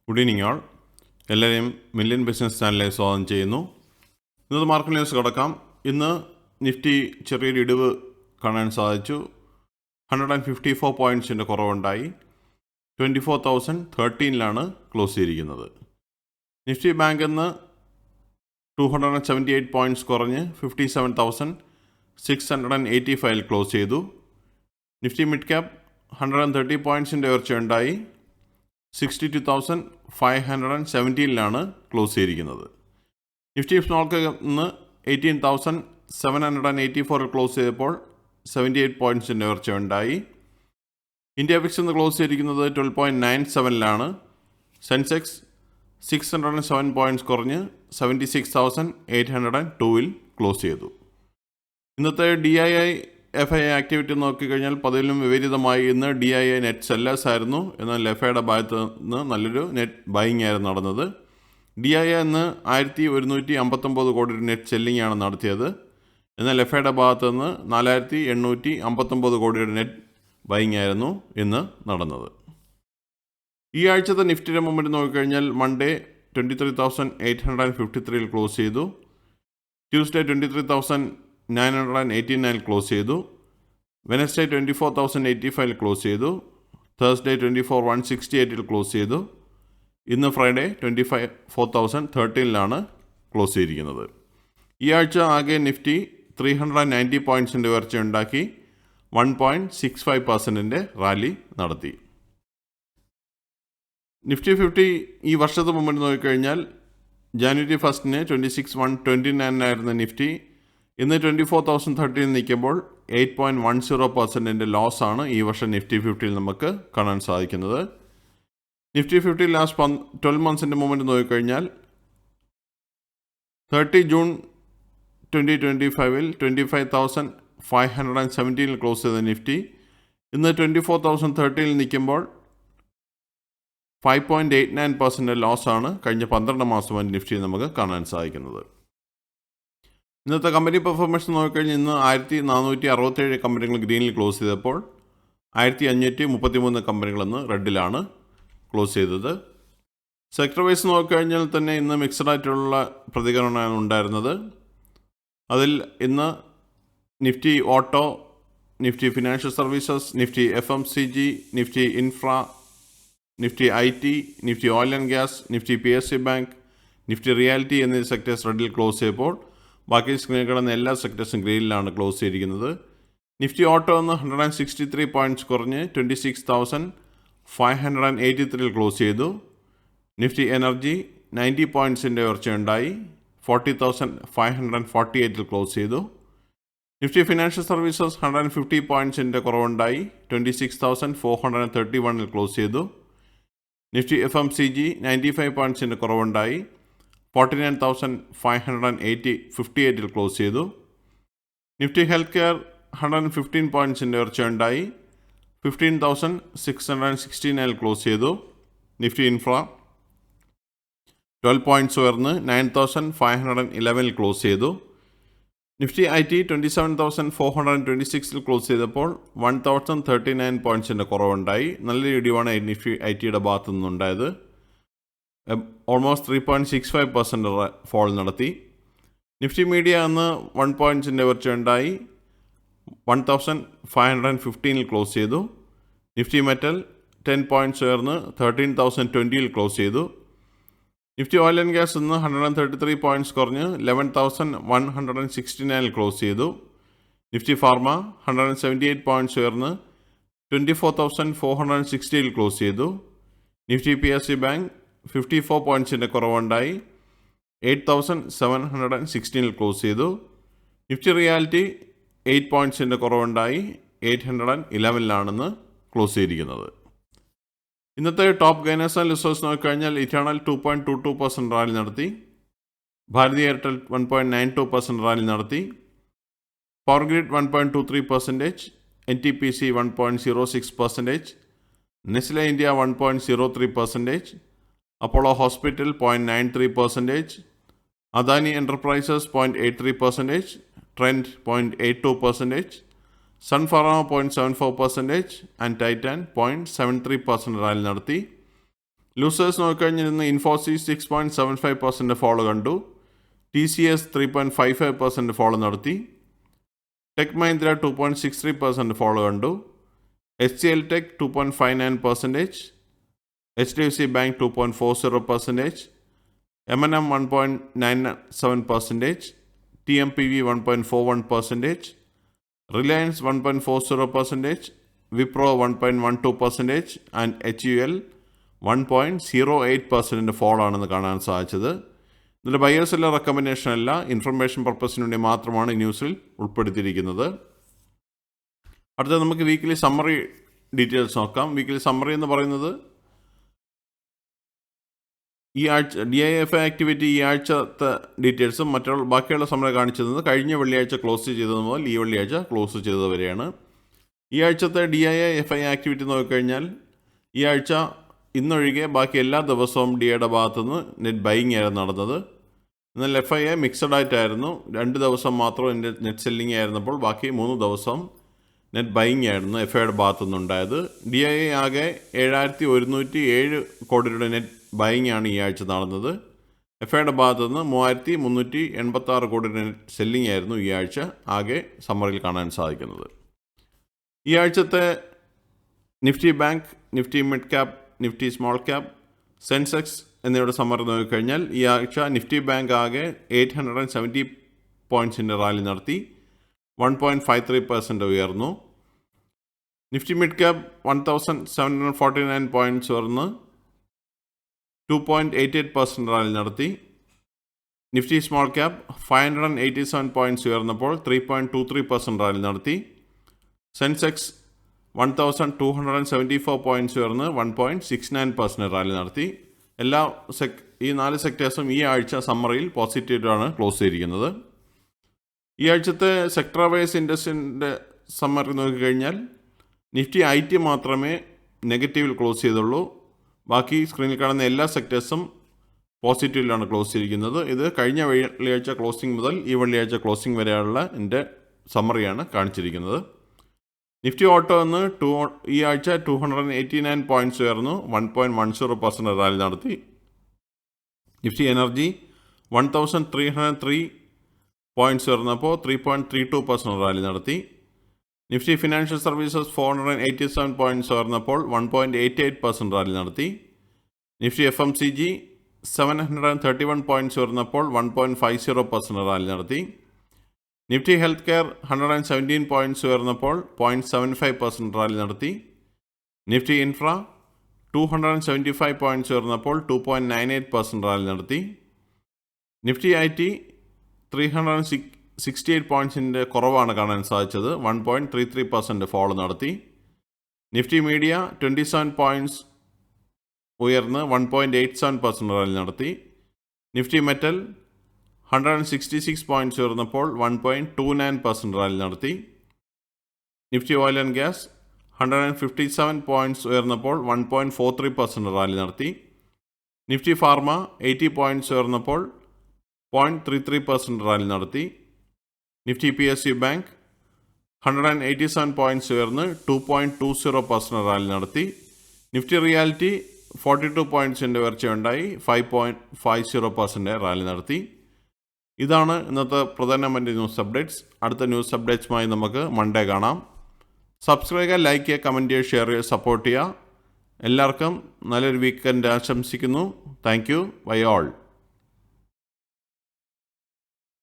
Good evening ആൾ. എല്ലാവരെയും million business ചാനലിലേക്ക് സ്വാഗതം ചെയ്യുന്നു. ഇന്നത്തെ മാർക്കറ്റ് ന്യൂസ് കിടക്കാം. ഇന്ന് നിഫ്റ്റി ചെറിയൊരു ഇടിവ് കാണാൻ സാധിച്ചു. 154 പോയിൻറ്റ്സിൻ്റെ കുറവുണ്ടായി. 24,013 ക്ലോസ് ചെയ്തിരിക്കുന്നത്. നിഫ്റ്റി ബാങ്ക് ഇന്ന് 278 പോയിൻറ്റ്സ് കുറഞ്ഞ് 57,685 ക്ലോസ് ചെയ്തു. Nifty mid cap 130 പോയിൻറ്റ്സിൻ്റെ ഉയർച്ചയുണ്ടായി. 62,517 ക്ലോസ് ചെയ്തിരിക്കുന്നത്. നിഫ്റ്റി സ്മോൾ ക്യാപ് ഇന്ന് 18,784 ക്ലോസ് ചെയ്തപ്പോൾ 78 പോയിൻറ്റ്സിൻ്റെ ഉയർച്ചയുണ്ടായി. ഇന്ത്യ വിക്സ് ഇന്ന് ക്ലോസ് ചെയ്തിരിക്കുന്നത് 12.97 സെൻസെക്സ് 607 പോയിൻറ്റ്സ് കുറഞ്ഞ് 76,802 ക്ലോസ് ചെയ്തു. ഇന്നത്തെ DII FI ആക്ടിവിറ്റി നോക്കിക്കഴിഞ്ഞാൽ പതിവിലും വിപരീതമായി ഇന്ന് DII നെറ്റ് സെല്ലേഴ്സ് ആയിരുന്നു. എന്നാൽ FIയുടെ ഭാഗത്ത് നിന്ന് നല്ലൊരു നെറ്റ് ബൈയിങ് ആയിരുന്നു നടന്നത്. DII ഇന്ന് 1,159 കോടി നെറ്റ് സെല്ലിംഗ് ആണ് നടത്തിയത്. എന്നാൽ FIയുടെ ഭാഗത്ത് നിന്ന് 4,859 കോടിയുടെ നെറ്റ് ബൈയിങ് ആയിരുന്നു ഇന്ന് നടന്നത്. ഈ ആഴ്ചത്തെ നിഫ്റ്റിയുടെ മൂവ്മെൻറ്റ് നോക്കിക്കഴിഞ്ഞാൽ മൺഡേ 23,853 ക്ലോസ് ചെയ്തു. ട്യൂസ്ഡേ 23,989 ക്ലോസ് ചെയ്തു. വെനസ്ഡേ 24,085 ക്ലോസ് ചെയ്തു. തേഴ്സ്ഡേ 24,168 ക്ലോസ് ചെയ്തു. ഇന്ന് ഫ്രൈഡേ 24,013 ക്ലോസ് ചെയ്തിരിക്കുന്നത്. ഈ ആഴ്ച ആകെ നിഫ്റ്റി 390 പോയിൻറ്റ്സിൻ്റെ ഉയർച്ചയുണ്ടാക്കി 1.65% റാലി നടത്തി. നിഫ്റ്റി 50 ഈ വർഷത്തെ മുമ്പിൽ നോക്കിക്കഴിഞ്ഞാൽ ജാനുവരി 1 26,129 നിഫ്റ്റി ഇന്ന് 24,013 നിൽക്കുമ്പോൾ 8.10% ലോസാണ് ഈ വർഷം നിഫ്റ്റി 50 നമുക്ക് കാണാൻ സാധിക്കുന്നത്. നിഫ്റ്റി 50 ലാസ്റ്റ് 12 മന്ത്സിൻ്റെ മൂവ്മെൻറ്റ് നോക്കിക്കഴിഞ്ഞാൽ 30 ജൂൺ 2025 25,517 ക്ലോസ് ചെയ്ത നിഫ്റ്റി ഇന്ന് 24,013 നിൽക്കുമ്പോൾ 5.89% ലോസാണ് കഴിഞ്ഞ 12 മാസമായി നിഫ്റ്റി നമുക്ക് കാണാൻ സാധിക്കുന്നത്. ഇന്നത്തെ കമ്പനി പെർഫോമൻസ് നോക്കിക്കഴിഞ്ഞാൽ ഇന്ന് 1,467 കമ്പനികൾ ഗ്രീനിൽ ക്ലോസ് ചെയ്തപ്പോൾ 1,533 കമ്പനികളെന്ന് റെഡിലാണ് ക്ലോസ് ചെയ്തത്. സെക്ടർ വൈസ് നോക്കിക്കഴിഞ്ഞാൽ തന്നെ ഇന്ന് മിക്സഡ് ആയിട്ടുള്ള പ്രതികരണമാണ് ഉണ്ടായിരുന്നത്. അതിൽ ഇന്ന് Nifty auto, Nifty financial services, Nifty FMCG, Nifty infra, Nifty IT, Nifty oil and gas, Nifty PSU bank, Nifty reality എന്നീ സെക്ടേഴ്സ് റെഡിൽ ക്ലോസ് ചെയ്തപ്പോൾ ബാക്കി സ്ക്രീനിൽ കിടന്ന എല്ലാ സെക്ടേഴ്സും ഗ്രീനിലാണ് ക്ലോസ് ചെയ്തിരിക്കുന്നത്. നിഫ്റ്റി ഓട്ടോ എന്ന് 163 പോയിൻറ്റ്സ് കുറഞ്ഞ് 26,583 ക്ലോസ് ചെയ്തു. നിഫ്റ്റി എനർജി 90 പോയിൻറ്റ്സിൻ്റെ ഉയർച്ചയുണ്ടായി 40,548 ക്ലോസ് ചെയ്തു. നിഫ്റ്റി ഫിനാൻഷ്യൽ സർവീസസ് 150 പോയിൻറ്റ്സിൻ്റെ കുറവുണ്ടായി 26,431 ക്ലോസ് ചെയ്തു. നിഫ്റ്റി FMCG 95 പോയിൻറ്റ്സിൻ്റെ കുറവുണ്ടായി 49,558 ക്ലോസ് ചെയ്തു. നിഫ്റ്റി ഹെൽത്ത് കെയർ 115 പോയിൻറ്റ്സിൻ്റെ ഉയർച്ചയുണ്ടായി 15,669 ക്ലോസ് ചെയ്തു. നിഫ്റ്റി ഇൻഫ്ര 12 പോയിൻറ്റ്സ് ഉയർന്ന് 9,511 ക്ലോസ് ചെയ്തു. നിഫ്റ്റി IT 27,426 ക്ലോസ് ചെയ്തപ്പോൾ 1,039 പോയിൻറ്റ്സിൻ്റെ കുറവുണ്ടായി. നല്ലൊരു ഇടിവാണ് നിഫ്റ്റി ITയുടെ ഭാഗത്തു നിന്നുണ്ടായത്. ഓൾമോസ്റ്റ് 3.65% ഫോൾ നടത്തി. നിഫ്റ്റി മീഡിയ അന്ന് 1 പോയിൻറ്റ്സിൻ്റെ ഉയർച്ചയുണ്ടായി 1,515 ക്ലോസ് ചെയ്തു. നിഫ്റ്റി മെറ്റൽ 10 പോയിൻറ്റ്സ് ഉയർന്ന് 13,020 ക്ലോസ് ചെയ്തു. നിഫ്റ്റി ഓയിൽ ആൻഡ് ഗ്യാസ് ഇന്ന് 133 പോയിൻറ്റ്സ് കുറഞ്ഞ് 11,169 ക്ലോസ് ചെയ്തു. നിഫ്റ്റി ഫാർമ 178 പോയിൻറ്റ്സ് ഉയർന്ന് 24,460 ക്ലോസ് ചെയ്തു. നിഫ്റ്റി PSU ബാങ്ക് 54 പോയിൻറ്റ്സിൻ്റെ കുറവുണ്ടായി 8,716 ക്ലോസ് ചെയ്തു. നിഫ്റ്റി റിയാലിറ്റി 8 പോയിൻറ്റ്സിൻ്റെ കുറവുണ്ടായി 811 ക്ലോസ് ചെയ്തിരിക്കുന്നത്. ഇന്നത്തെ ടോപ്പ് ഗൈനേഴ്സ് ആൻഡ് ലിസ്റ്റേഴ്സ് നോക്കിക്കഴിഞ്ഞാൽ ഇറ്റേണൽ 2.22% റാലി നടത്തി. ഭാരതി എയർടെൽ 1.92% റാലി നടത്തി. Power grid 1.23%, NTPC 1.06%, Nestle India 1.03%, Apollo hospital 0.93%, Adani enterprises 0.83%, trend 0.82%, Sun Pharma 0.74% and Titan 0.73% rally നടത്തി. Losers നോക്കിക്കഴിഞ്ഞാൽ ഇന്ന് ഇൻഫോസിസ് 6.75% ഫോളോ കണ്ടു. TCS 3.55% ഫോളോ നടത്തി. ടെക് മഹീന്ദ്ര 2.63% ഫോളോ കണ്ടു. HCL tech 2.59%, HDFC bank 2.40%, M&M 1.97%, TMPV 1.41%, Reliance 1.40%, Wipro 1.12% and HUL 1.08% follow ആണെന്ന് കാണാൻ സാധിച്ചത്. ഇതിൽ ബയേഴ്സ് എല്ലാം റെക്കമെൻഡേഷൻ അല്ല, ഇൻഫർമേഷൻ പർപ്പസിന് വേണ്ടി മാത്രമാണ് ഈ ന്യൂസിൽ ഉൾപ്പെടുത്തിയിരിക്കുന്നത്. അടുത്തത് നമുക്ക് വീക്കിലി സമ്മറി ഡീറ്റെയിൽസ് നോക്കാം. വീക്കിലി സമ്മറി എന്ന് പറയുന്നത് ഈ ആഴ്ച DIFI ആക്ടിവിറ്റി ഈ ആഴ്ചത്തെ ഡീറ്റെയിൽസും ബാക്കിയുള്ള സമ്മറി കാണിച്ചിരുന്നത് കഴിഞ്ഞ വെള്ളിയാഴ്ച ക്ലോസ് ചെയ്തത് മുതൽ ഈ വെള്ളിയാഴ്ച ക്ലോസ് ചെയ്തത് വരെയാണ്. ഈ ആഴ്ചത്തെ DIFI ആക്ടിവിറ്റി നോക്കിക്കഴിഞ്ഞാൽ ഈ ആഴ്ച ഇന്നൊഴികെ ബാക്കി എല്ലാ ദിവസവും DIയുടെ ഭാഗത്തുനിന്ന് നെറ്റ് ബൈയിങ് ആയിരുന്നു നടന്നത്. എന്നാൽ FIA മിക്സഡ് ആയിട്ടായിരുന്നു. 2 ദിവസം മാത്രം നെറ്റ് സെല്ലിംഗ് ആയിരുന്നപ്പോൾ ബാക്കി 3 ദിവസം നെറ്റ് ബൈയിങ് ആയിരുന്നു FIയുടെ ഭാഗത്തുനിന്നുണ്ടായത്. DI ആകെ 7,107 കോടി രൂപയുടെ നെറ്റ് ബൈയിങ് ആണ് ഈ ആഴ്ച നടന്നത്. FIയുടെ ഭാഗത്തുനിന്ന് 3,386 കോടി നെറ്റ് സെല്ലിംഗ് ആയിരുന്നു ഈ ആഴ്ച ആകെ സമ്മറിയിൽ കാണാൻ സാധിക്കുന്നത്. ഈ ആഴ്ചത്തെ Nifty bank, Nifty mid cap, Nifty small cap, Sensex എന്നിവയുടെ സമ്മറി നോക്കിക്കഴിഞ്ഞാൽ ഈ ആഴ്ച നിഫ്റ്റി ബാങ്ക് ആകെ 870 പോയിൻറ്റ്സിൻ്റെ റാലി നടത്തി 1.53% ഉയർന്നു. നിഫ്റ്റി മിഡ് ക്യാപ് 1,749 പോയിൻറ്റ്സ് ഉയർന്ന് 2.88% റാലി നടത്തി. നിഫ്റ്റി സ്മോൾ ക്യാപ് 587 പോയിൻറ്റ്സ് ഉയർന്നപ്പോൾ 3.23% റാലി നടത്തി. സെൻസെക്സ് 1,274 പോയിൻറ്റ്സ് ഉയർന്ന് 1.69% റാലി നടത്തി. ഈ 4 സെക്ടേഴ്സും ഈ ആഴ്ച സമ്മറിയിൽ പോസിറ്റീവാണ് ക്ലോസ് ചെയ്തിരിക്കുന്നത്. ഈ ആഴ്ചത്തെ സെക്ടർ വൈസ് ഇൻഡസ്ട്രിൻ്റെ സമ്മറി നോക്കിക്കഴിഞ്ഞാൽ നിഫ്റ്റി IT മാത്രമേ നെഗറ്റീവിൽ ക്ലോസ് ചെയ്തുള്ളൂ. ബാക്കി സ്ക്രീനിൽ കാണുന്ന എല്ലാ സെക്ടേഴ്സും പോസിറ്റീവിലാണ് ക്ലോസ് ചെയ്തിരിക്കുന്നത്. ഇത് കഴിഞ്ഞ വെള്ളിയാഴ്ച ക്ലോസിംഗ് മുതൽ ഈ വെള്ളിയാഴ്ച ക്ലോസിംഗ് വരെയുള്ള എൻ്റെ സമ്മറിയാണ് കാണിച്ചിരിക്കുന്നത്. നിഫ്റ്റി ഓട്ടോ എന്ന് ഈ ആഴ്ച 289 പോയിൻറ്റ്സ് ഉയർന്നു 1.10% റാലി നടത്തി. നിഫ്റ്റി എനർജി 1,303 പോയിൻറ്റ്സ് ഉയർന്നപ്പോൾ 3.32% റാലി നടത്തി. നിഫ്റ്റി ഫിനാൻഷ്യൽ സർവീസസ് 487 പോയിൻറ്റ്സ് ഉയർന്നപ്പോൾ 1.88% റാലി നടത്തി. നിഫ്റ്റി FMCG 731 പോയിൻറ്റ്സ് ഉയർന്നപ്പോൾ 1.50% റാലി നടത്തി. നിഫ്റ്റി ഹെൽത്ത് കെയർ 117 പോയിൻറ്റ്സ് ഉയർന്നപ്പോൾ 0.75% റാലി നടത്തി. നിഫ്റ്റി ഇൻഫ്ര 275 പോയിൻറ്റ്സ് ഉയർന്നപ്പോൾ 2.98% റാലി നടത്തി. നിഫ്റ്റി IT 368 പോയിൻറ്റ്സിൻ്റെ കുറവാണ് കാണാൻ സാധിച്ചത്, 1.33% ഫോളോ നടത്തി. നിഫ്റ്റി മീഡിയ 27 പോയിൻറ്റ്സ് ഉയർന്ന് 1.87% റാലി നടത്തി. നിഫ്റ്റി മെറ്റൽ 166 പോയിൻറ്റ്സ് ഉയർന്നപ്പോൾ 1.29% റാലി നടത്തി. Nifty oil and gas 157 points ഉയർന്നപ്പോൾ 1.43% റാലി നടത്തി. നിഫ്റ്റി ഫാർമ 80 പോയിൻറ്റ്സ് ഉയർന്നപ്പോൾ 0.33% റാലി നടത്തി. നിഫ്റ്റി PSU ബാങ്ക് 187 പോയിൻറ്റ്സ് ഉയർന്ന് 2.20% റാലി നടത്തി. നിഫ്റ്റി റിയാലിറ്റി 42 പോയിൻറ്റ്സിൻ്റെ ഉയർച്ചയുണ്ടായി 5.50% റാലി നടത്തി. ഇതാണ് ഇന്നത്തെ പ്രധാനമന്ത്രി ന്യൂസ് അപ്ഡേറ്റ്സ്. അടുത്ത ന്യൂസ് അപ്ഡേറ്റ്സുമായി നമുക്ക് മൺഡേ കാണാം. സബ്സ്ക്രൈബ് ചെയ്യുക, ലൈക്ക് ചെയ്യുക, കമൻറ്റ് ചെയ്യുക, ഷെയർ ചെയ്യുക, സപ്പോർട്ട് ചെയ്യുക. എല്ലാവർക്കും നല്ലൊരു വീക്കെൻഡ് ആശംസിക്കുന്നു. Thank you. Bye all.